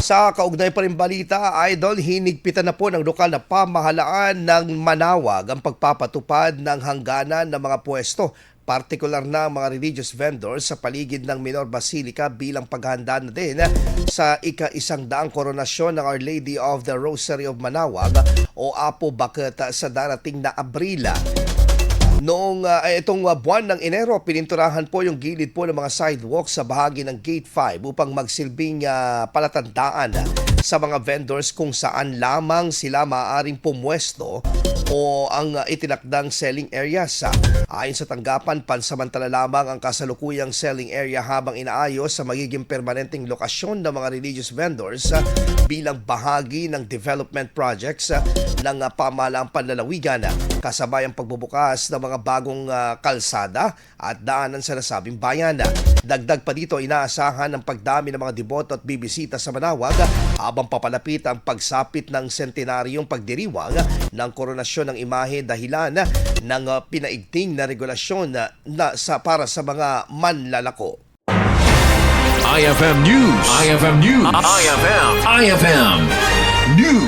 Sa kaugnay pa rin balita, Idol, hinigpitan na po ng lokal na pamahalaan ng Manawag ang pagpapatupad ng hangganan ng mga pwesto, partikular na mga religious vendors sa paligid ng Minor Basilica bilang paghahanda na din sa ika-100 koronasyon ng Our Lady of the Rosary of Manawag o Apo Bakit sa darating na Abril. Noong itong buwan ng Enero, pininturahan po yung gilid po ng mga sidewalk sa bahagi ng Gate 5 upang magsilbing palatandaan sa mga vendors kung saan lamang sila maaaring pumwesto o ang itinakdang selling areas. Ayon sa tanggapan, pansamantala lamang ang kasalukuyang selling area habang inaayos sa magiging permanenteng lokasyon ng mga religious vendors bilang bahagi ng development projects ng pamahalaang panlalawigan kasabay ang pagbubukas ng mga bagong kalsada at daanan sa nasabing bayan. Dagdag pa dito, inaasahan ang pagdami ng mga deboto at bibisita sa Manawag habang papalapit ang pagsapit ng sentenaryong pagdiriwang ng koronasyon ng imahe dahilan ng pinaigting na regulasyon para sa mga manlalako. IFM News. IFM News. IFM News.